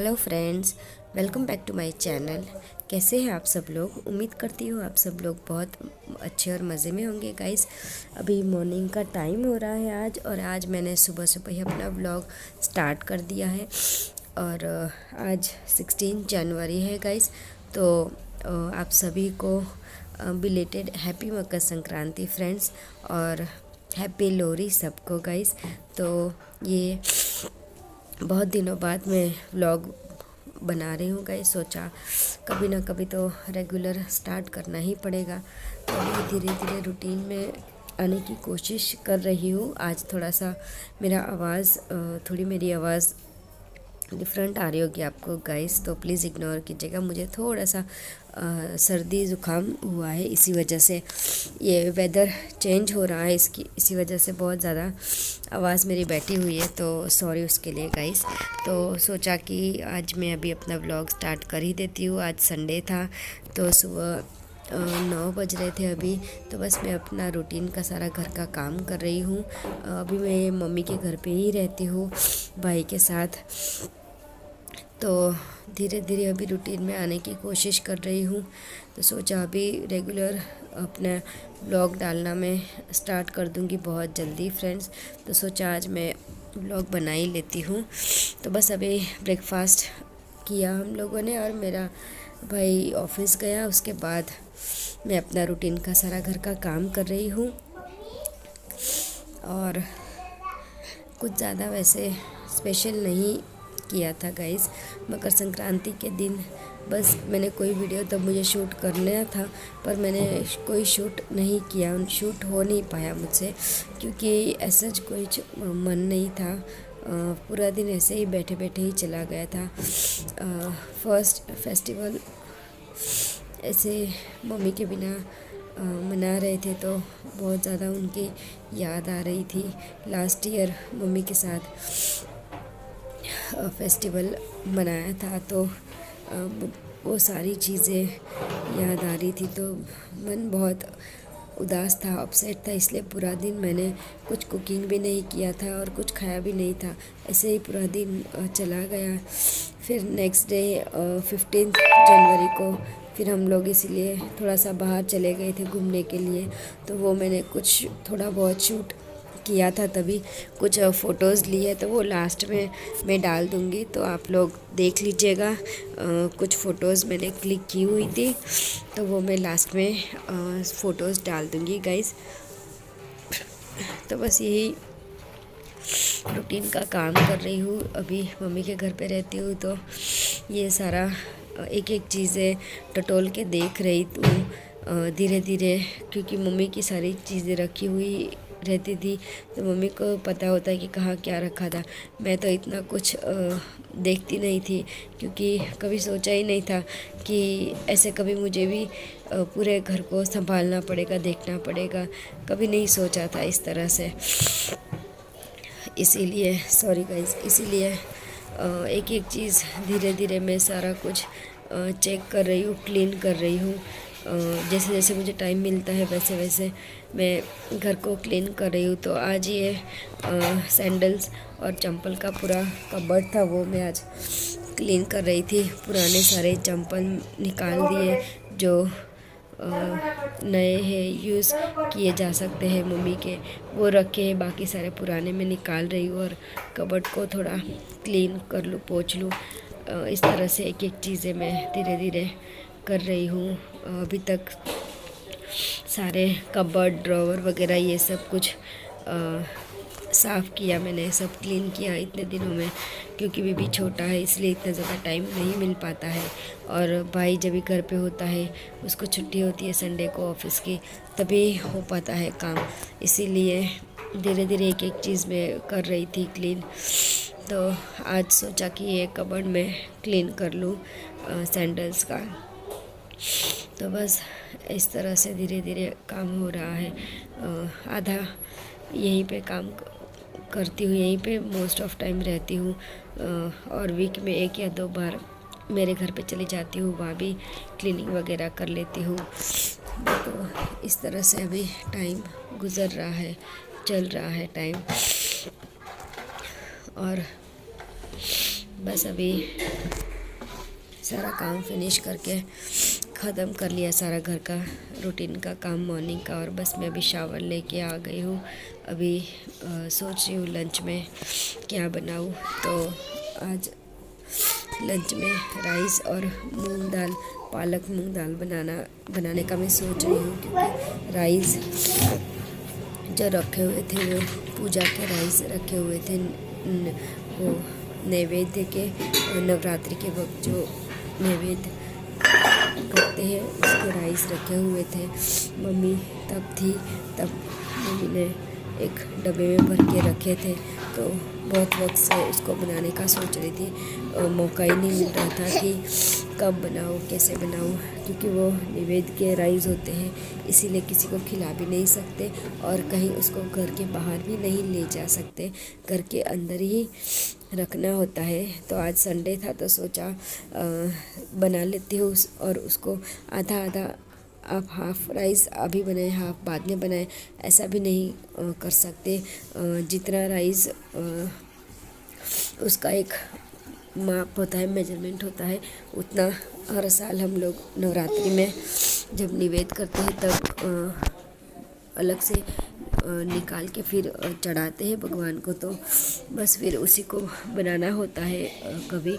Hello friends, welcome back to my channel. कैसे हैं आप सब लोग? उम्मीद करती हूँ आप सब लोग बहुत अच्छे और मज़े में होंगे। गाइस, अभी मॉर्निंग का टाइम हो रहा है आज, और आज मैंने सुबह सुबह ही अपना व्लॉग स्टार्ट कर दिया है। और आज 16 जनवरी है गाइस। तो आप सभी को belated happy Makar Sankranti friends, और हैप्पी लोहड़ी सबको गाइस। तो ये बहुत दिनों बाद मैं व्लॉग बना रही हूँ गाइस। सोचा कभी ना कभी तो रेगुलर स्टार्ट करना ही पड़ेगा। तो अभी धीरे धीरे रूटीन में आने की कोशिश कर रही हूँ। आज थोड़ा सा मेरी आवाज़ डिफरेंट आ रही होगी आपको गाइस, तो प्लीज़ इग्नोर कीजिएगा। मुझे थोड़ा सा सर्दी ज़ुकाम हुआ है, इसी वजह से ये वेदर चेंज हो रहा है, इसी वजह से बहुत ज़्यादा आवाज़ मेरी बैठी हुई है। तो सॉरी उसके लिए गाइस। तो सोचा कि आज मैं अभी अपना व्लॉग स्टार्ट कर ही देती हूँ। आज संडे था, तो सुबह 9 बज रहे थे अभी। तो बस मैं अपना रूटीन का सारा घर का काम कर रही हूँ। अभी मैं मम्मी के घर पे ही रहती हूँ भाई के साथ। तो धीरे धीरे अभी रूटीन में आने की कोशिश कर रही हूँ। तो सोचा अभी रेगुलर अपना व्लॉग डालना मैं स्टार्ट कर दूँगी बहुत जल्दी फ्रेंड्स। तो सोचा आज मैं व्लॉग बना ही लेती हूँ। तो बस अभी ब्रेकफास्ट किया हम लोगों ने, और मेरा भाई ऑफिस गया। उसके बाद मैं अपना रूटीन का सारा घर का काम कर रही हूँ। और कुछ ज़्यादा वैसे स्पेशल नहीं किया था गाइस मकर संक्रांति के दिन। बस मैंने कोई वीडियो तब मुझे शूट करना था, पर मैंने कोई शूट नहीं किया, शूट हो नहीं पाया मुझसे, क्योंकि ऐसा कोई मन नहीं था। पूरा दिन ऐसे ही बैठे बैठे ही चला गया था। फर्स्ट फेस्टिवल ऐसे मम्मी के बिना मना रहे थे, तो बहुत ज़्यादा उनकी याद आ रही थी। लास्ट ईयर मम्मी के साथ फेस्टिवल मनाया था, तो वो सारी चीज़ें याद आ रही थी। तो मन बहुत उदास था, अपसेट था। इसलिए पूरा दिन मैंने कुछ कुकिंग भी नहीं किया था और कुछ खाया भी नहीं था। ऐसे ही पूरा दिन चला गया। फिर नेक्स्ट डे 15 जनवरी को फिर हम लोग इसीलिए थोड़ा सा बाहर चले गए थे घूमने के लिए। तो वो मैंने कुछ थोड़ा बहुत शूट किया था, तभी कुछ फ़ोटोज़ लिए, तो वो लास्ट में मैं डाल दूँगी, तो आप लोग देख लीजिएगा। कुछ फ़ोटोज़ मैंने क्लिक की हुई थी, तो वो मैं लास्ट में फ़ोटोज़ डाल दूँगी गाइस। तो बस यही रूटीन का काम कर रही हूँ। अभी मम्मी के घर पे रहती हूँ, तो ये सारा एक एक चीज़ें टटोल के देख रही हूँ धीरे धीरे, क्योंकि मम्मी की सारी चीज़ें रखी हुई रहती थी, तो मम्मी को पता होता है कि कहाँ क्या रखा था। मैं तो इतना कुछ देखती नहीं थी, क्योंकि कभी सोचा ही नहीं था कि ऐसे कभी मुझे भी पूरे घर को संभालना पड़ेगा, देखना पड़ेगा। कभी नहीं सोचा था इस तरह से। इसीलिए सॉरी गाइस, इसीलिए एक एक चीज़ धीरे धीरे मैं सारा कुछ चेक कर रही हूँ, क्लीन कर रही हूँ। जैसे जैसे मुझे टाइम मिलता है वैसे वैसे मैं घर को क्लीन कर रही हूँ। तो आज ये सैंडल्स और चंपल का पूरा कबर्ड था, वो मैं आज क्लीन कर रही थी। पुराने सारे चंपल निकाल दिए जो नए हैं, यूज़ किए जा सकते हैं मम्मी के, वो रखे हैं। बाकी सारे पुराने मैं निकाल रही हूँ और कबर्ड को थोड़ा क्लीन कर लूँ, पोंछ लूँ। इस तरह से एक एक चीज़ें मैं धीरे धीरे कर रही हूँ। अभी तक सारे कबर्ड, ड्रॉवर वगैरह ये सब कुछ साफ़ किया मैंने, सब क्लीन किया इतने दिनों में, क्योंकि बेबी छोटा है इसलिए इतना ज़्यादा टाइम नहीं मिल पाता है। और भाई जब भी घर पे होता है, उसको छुट्टी होती है संडे को ऑफिस की, तभी हो पाता है काम। इसीलिए धीरे धीरे एक एक चीज़ मैं कर रही थी क्लीन। तो आज सोचा कि ये कबर्ड में क्लीन कर लूँ सैंडल्स का। तो बस इस तरह से धीरे धीरे काम हो रहा है। आधा यहीं पे काम करती हूँ, यहीं पे मोस्ट ऑफ टाइम रहती हूँ, और वीक में 1 या 2 बार मेरे घर पे चली जाती हूँ, वहाँ भी क्लीनिंग वगैरह कर लेती हूँ। तो इस तरह से अभी टाइम गुज़र रहा है, चल रहा है टाइम। और बस अभी सारा काम फिनिश करके ख़त्म कर लिया सारा घर का रूटीन का काम मॉर्निंग का। और बस मैं अभी शावर लेके आ गई हूँ। अभी सोच रही हूँ लंच में क्या बनाऊँ। तो आज लंच में राइस और मूंग दाल, पालक मूंग दाल बनाने का मैं सोच रही हूँ, क्योंकि राइस जो रखे हुए थे वो पूजा के राइस रखे हुए थे, वो नैवेद्य के नवरात्रि के वक्त जो नैवेद्य करते हैं उसके राइस रखे हुए थे। मम्मी तब मम्मी ने एक डब्बे में भर के रखे थे, तो बहुत वक्त से उसको बनाने का सोच रही थी। मौका ही नहीं मिल रहा था कि कब बनाऊँ कैसे बनाऊँ, क्योंकि वो निवेद के राइस होते हैं, इसीलिए किसी को खिला भी नहीं सकते और कहीं उसको घर के बाहर भी नहीं ले जा सकते, घर के अंदर ही रखना होता है। तो आज संडे था तो सोचा बना लेती हूँ और उसको आधा आधा, आप हाफ़ राइस अभी बनाए हाफ़ बाद में बनाए, ऐसा भी नहीं कर सकते। जितना राइस उसका एक माप होता है, मेजरमेंट होता है, उतना हर साल हम लोग नवरात्रि में जब निवेद करते हैं तब अलग से निकाल के फिर चढ़ाते हैं भगवान को। तो बस फिर उसी को बनाना होता है कभी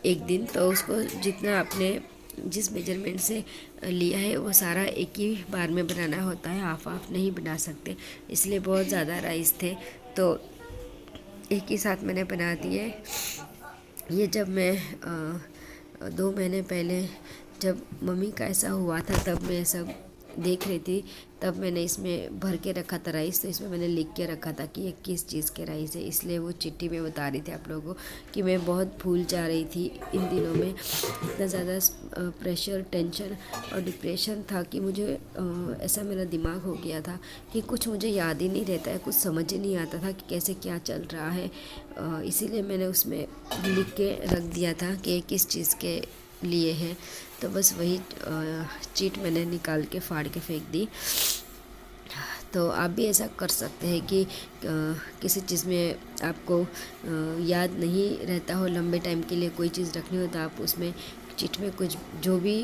एक दिन। तो उसको जितना आपने जिस मेजरमेंट से लिया है वो सारा एक ही बार में बनाना होता है, हाफ हाफ नहीं बना सकते, इसलिए बहुत ज़्यादा राइस थे तो एक ही साथ मैंने बना दिए। ये जब मैं 2 महीने पहले जब मम्मी का ऐसा हुआ था तब मैं सब देख रही थी, तब मैंने इसमें भर के रखा था राइस। तो इसमें मैंने लिख के रखा था कि ये किस चीज़ के राइस है, इसलिए वो चिट्ठी में बता रही थी आप लोगों को कि मैं बहुत भूल जा रही थी इन दिनों में। इतना ज़्यादा प्रेशर, टेंशन और डिप्रेशन था कि मुझे ऐसा मेरा दिमाग हो गया था कि कुछ मुझे याद ही नहीं रहता है, कुछ समझ ही नहीं आता था कि कैसे क्या चल रहा है। इसीलिए मैंने उसमें लिख के रख दिया था कि किस चीज़ के लिए है। तो बस वही चीट मैंने निकाल के फाड़ के फेंक दी। तो आप भी ऐसा कर सकते हैं कि किसी चीज़ में आपको याद नहीं रहता हो लंबे टाइम के लिए कोई चीज़ रखनी हो, तो आप उसमें चीट में कुछ जो भी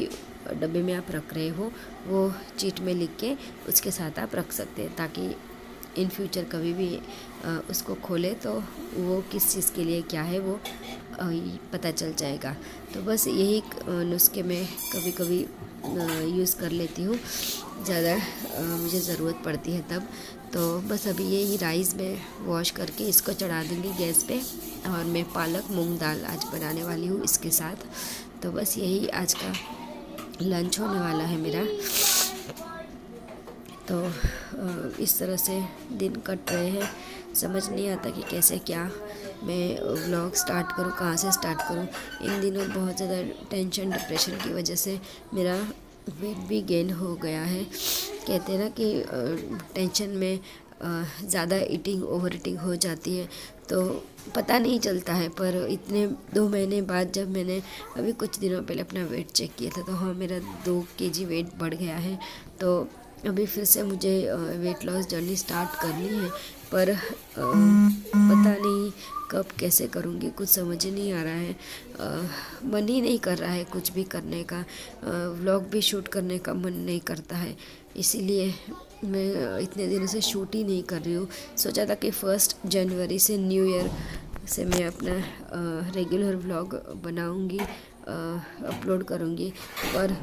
डब्बे में आप रख रहे हो वो चीट में लिख के उसके साथ आप रख सकते हैं, ताकि इन फ्यूचर कभी भी उसको खोले तो वो किस चीज़ के लिए क्या है वो पता चल जाएगा। तो बस यही नुस्खे मैं कभी कभी यूज़ कर लेती हूँ, ज़्यादा मुझे ज़रूरत पड़ती है तब। तो बस अभी यही राइस में वॉश करके इसको चढ़ा दूँगी गैस पे, और मैं पालक मूंग दाल आज बनाने वाली हूँ इसके साथ। तो बस यही आज का लंच होने वाला है मेरा। तो इस तरह से दिन कट रहे हैं, समझ नहीं आता कि कैसे क्या मैं व्लॉग स्टार्ट करूं, कहाँ से स्टार्ट करूं। इन दिनों बहुत ज़्यादा टेंशन डिप्रेशन की वजह से मेरा वेट भी गेन हो गया है। कहते हैं ना कि टेंशन में ज़्यादा ईटिंग ओवर ईटिंग हो जाती है, तो पता नहीं चलता है। पर इतने 2 महीने बाद जब मैंने अभी कुछ दिनों पहले अपना वेट चेक किया था तो हाँ, मेरा 2 kg वेट बढ़ गया है। तो अभी फिर से मुझे वेट लॉस जर्नी स्टार्ट करनी है, पर पता नहीं कब कैसे करूँगी, कुछ समझ ही नहीं आ रहा है। मन ही नहीं कर रहा है कुछ भी करने का, व्लॉग भी शूट करने का मन नहीं करता है, इसीलिए मैं इतने दिनों से शूट ही नहीं कर रही हूँ। सोचा था कि 1 जनवरी से न्यू ईयर से मैं अपना रेगुलर व्लॉग बनाऊँगी, अपलोड करूँगी, पर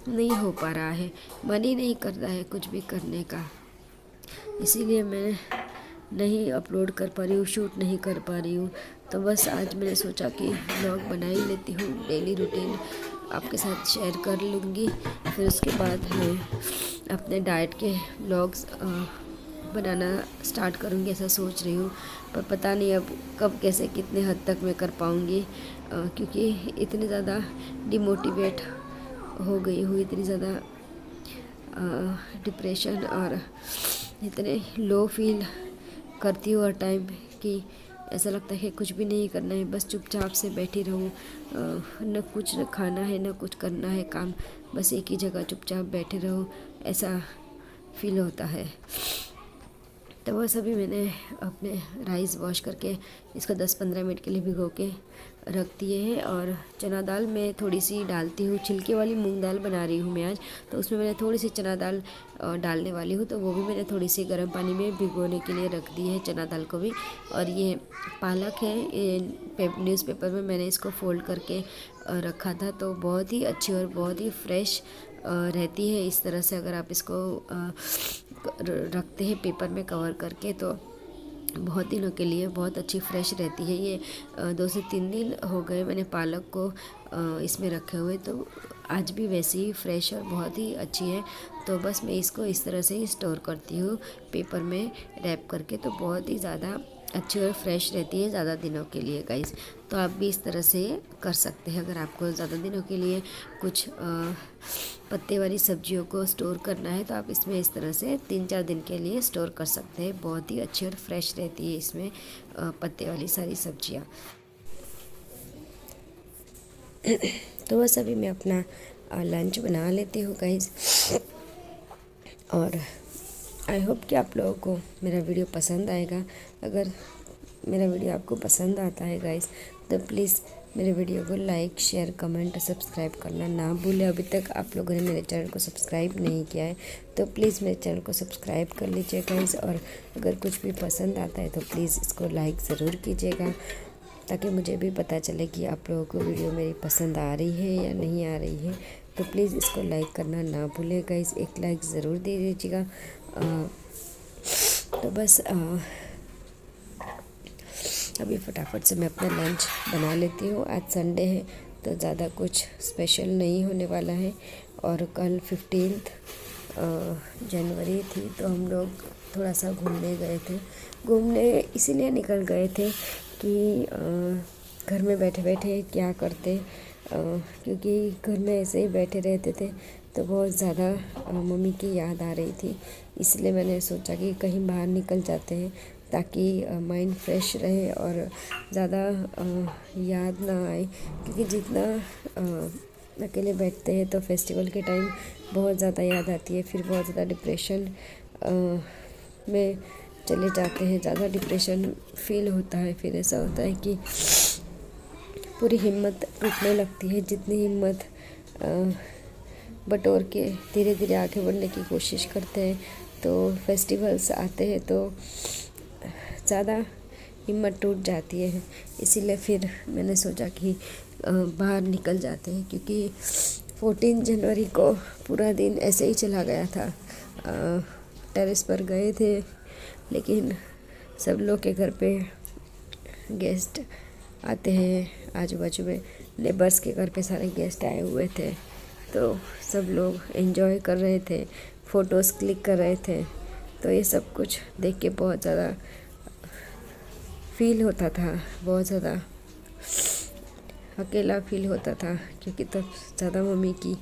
नहीं हो पा रहा है, मन ही नहीं कर रहा है कुछ भी करने का, इसीलिए मैं नहीं अपलोड कर पा रही हूँ, शूट नहीं कर पा रही हूँ। तो बस आज मैंने सोचा कि व्लॉग बना ही लेती हूँ, डेली रूटीन आपके साथ शेयर कर लूँगी, फिर उसके बाद मैं अपने डाइट के व्लॉग्स बनाना स्टार्ट करूँगी, ऐसा सोच रही हूँ। पर पता नहीं अब कब कैसे कितने हद तक मैं कर पाऊँगी, क्योंकि इतने ज़्यादा डिमोटिवेट हो गई हूँ, इतनी ज़्यादा डिप्रेशन और इतने लो फील करती हूँ हर टाइम कि ऐसा लगता है कि कुछ भी नहीं करना है, बस चुपचाप से बैठी रहूँ, न कुछ खाना है न कुछ करना है काम, बस एक ही जगह चुपचाप बैठे रहो, ऐसा फील होता है। तो बस अभी मैंने अपने राइस वॉश करके इसको 10-15 मिनट के लिए भिगो के रख दिए हैं। और चना दाल मैं थोड़ी सी डालती हूँ, छिलके वाली मूंग दाल बना रही हूँ मैं आज, तो उसमें मैंने थोड़ी सी चना दाल डालने वाली हूँ, तो वो भी मैंने थोड़ी सी गर्म पानी में भिगोने के लिए रख दी है चना दाल को भी। और ये पालक है, ये न्यूज़पेपर में मैंने इसको फोल्ड करके रखा था, तो बहुत ही अच्छी और बहुत ही फ्रेश रहती है। इस तरह से अगर आप इसको रखते हैं पेपर में कवर करके तो बहुत दिनों के लिए बहुत अच्छी फ्रेश रहती है। ये 2 से 3 दिन हो गए मैंने पालक को इसमें रखे हुए, तो आज भी वैसे ही फ्रेश और बहुत ही अच्छी है। तो बस मैं इसको इस तरह से ही स्टोर करती हूँ पेपर में रैप करके, तो बहुत ही ज़्यादा अच्छी और फ्रेश रहती है ज़्यादा दिनों के लिए गाइस। तो आप भी इस तरह से कर सकते हैं। अगर आपको ज़्यादा दिनों के लिए कुछ पत्ते वाली सब्जियों को स्टोर करना है तो आप इसमें इस तरह से 3-4 दिन के लिए स्टोर कर सकते हैं। बहुत ही अच्छी और फ्रेश रहती है इसमें पत्ते वाली सारी सब्जियां। तो बस अभी मैं अपना लंच बना लेती हूँ गाइस, और आई होप कि आप लोगों को मेरा वीडियो पसंद आएगा। अगर मेरा वीडियो आपको पसंद आता है गाइस तो प्लीज़ मेरे वीडियो को लाइक, शेयर, कमेंट और सब्सक्राइब करना ना भूलें। अभी तक आप लोगों ने मेरे चैनल को सब्सक्राइब नहीं किया है तो प्लीज़ मेरे चैनल को सब्सक्राइब कर लीजिए गाइस। और अगर कुछ भी पसंद आता है तो प्लीज़ इसको लाइक ज़रूर कीजिएगा, ताकि मुझे भी पता चले कि आप लोगों को वीडियो मेरी पसंद आ रही है या नहीं आ रही है। तो प्लीज़ इसको लाइक करना ना भूलें गाइस, एक लाइक ज़रूर दे दीजिएगा। तो बस अभी फटाफट से मैं अपना लंच बना लेती हूँ। आज संडे है तो ज़्यादा कुछ स्पेशल नहीं होने वाला है। और कल 15 जनवरी थी तो हम लोग थोड़ा सा घूमने गए थे। घूमने इसीलिए निकल गए थे कि घर में बैठे बैठे क्या करते, क्योंकि घर में ऐसे ही बैठे रहते थे तो बहुत ज़्यादा मम्मी की याद आ रही थी। इसलिए मैंने सोचा कि कहीं बाहर निकल जाते हैं ताकि माइंड फ्रेश रहे और ज़्यादा याद ना आए, क्योंकि जितना अकेले बैठते हैं तो फेस्टिवल के टाइम बहुत ज़्यादा याद आती है, फिर बहुत ज़्यादा डिप्रेशन में चले जाते हैं, ज़्यादा डिप्रेशन फील होता है। फिर ऐसा होता है कि पूरी हिम्मत टूटने लगती है। जितनी हिम्मत बटोर के धीरे धीरे आगे बढ़ने की कोशिश करते हैं तो फेस्टिवल्स आते हैं तो ज़्यादा हिम्मत टूट जाती है। इसीलिए फिर मैंने सोचा कि बाहर निकल जाते हैं, क्योंकि 14 जनवरी को पूरा दिन ऐसे ही चला गया था। टेरेस पर गए थे लेकिन सब लोग के घर पे गेस्ट आते हैं, आजू बाजू में नेबर्स के घर पे सारे गेस्ट आए हुए थे, तो सब लोग एंजॉय कर रहे थे, फ़ोटोज़ क्लिक कर रहे थे। तो ये सब कुछ देख के बहुत ज़्यादा फील होता था, बहुत ज़्यादा अकेला फील होता था, क्योंकि तब ज़्यादा मम्मी की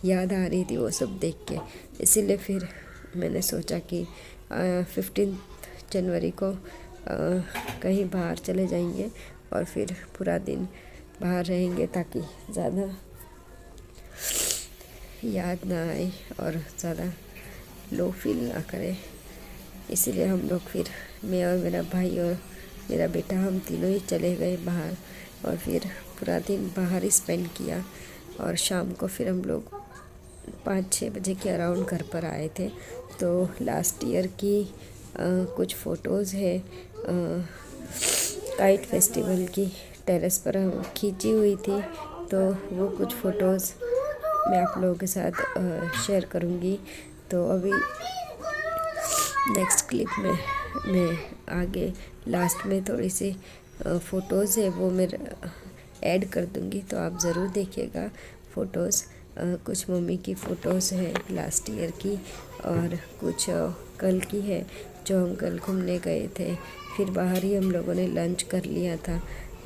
याद आ रही थी वो सब देख के। इसीलिए फिर मैंने सोचा कि 15 जनवरी को कहीं बाहर चले जाएंगे और फिर पूरा दिन बाहर रहेंगे, ताकि ज़्यादा याद ना आए और ज़्यादा लो फील ना करे। इसीलिए हम लोग फिर, मैं और मेरा भाई और मेरा बेटा, हम तीनों ही चले गए बाहर और फिर पूरा दिन बाहर ही स्पेंड किया। और शाम को फिर हम लोग 5-6 बजे के अराउंड घर पर आए थे। तो लास्ट ईयर की कुछ फ़ोटोज़ है काइट फेस्टिवल की, टेरेस पर हम खींची हुई थी, तो वो कुछ फ़ोटोज़ मैं आप लोगों के साथ शेयर करूँगी। तो अभी नेक्स्ट क्लिप में मैं आगे लास्ट में थोड़ी सी फ़ोटोज़ है वो मैं ऐड कर दूँगी, तो आप ज़रूर देखिएगा फ़ोटोज़। कुछ मम्मी की फ़ोटोज़ है लास्ट ईयर की और कुछ कल की है, जो हम कल घूमने गए थे। फिर बाहर ही हम लोगों ने लंच कर लिया था,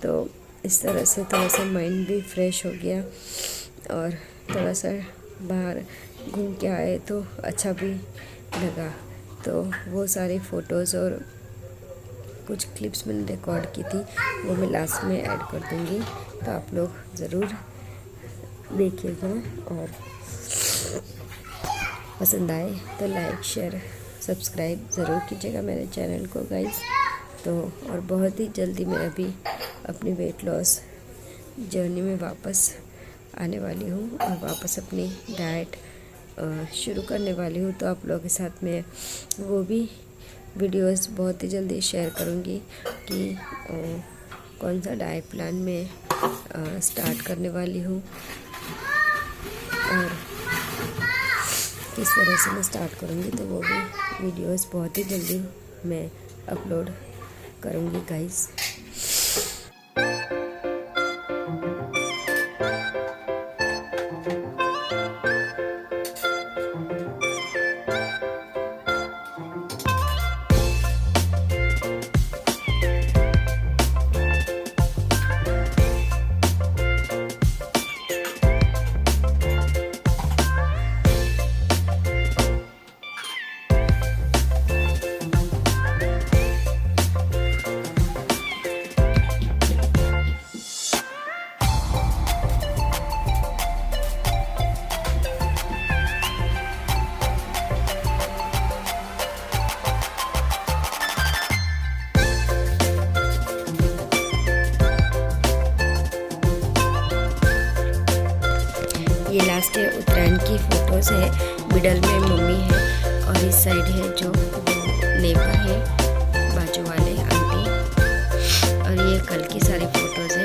तो इस तरह से थोड़ा सा माइंड भी फ्रेश हो गया और थोड़ा सा बाहर घूम के आए तो अच्छा भी लगा। तो वो सारी फ़ोटोज़ और कुछ क्लिप्स मैंने रिकॉर्ड की थी वो मैं लास्ट में ऐड कर दूँगी, तो आप लोग ज़रूर देखिएगा। और पसंद आए तो लाइक, शेयर, सब्सक्राइब ज़रूर कीजिएगा मेरे चैनल को गाइस। तो और बहुत ही जल्दी मैं अभी अपनी वेट लॉस जर्नी में वापस आने वाली हूँ और वापस अपनी डाइट शुरू करने वाली हूँ। तो आप लोगों के साथ में वो भी वीडियोस बहुत ही जल्दी शेयर करूँगी कि कौन सा डाइट प्लान में स्टार्ट करने वाली हूँ और किस तरह से मैं स्टार्ट करूँगी। तो वो भी वीडियोस बहुत ही जल्दी मैं अपलोड करूँगी गाइस। ये लास्ट है उत्तरायण की फ़ोटोज़ है, मिडल में मम्मी है और इस साइड है जो नेबर है, बाजू वाले आंटी। और ये कल की सारी फ़ोटोज़ है।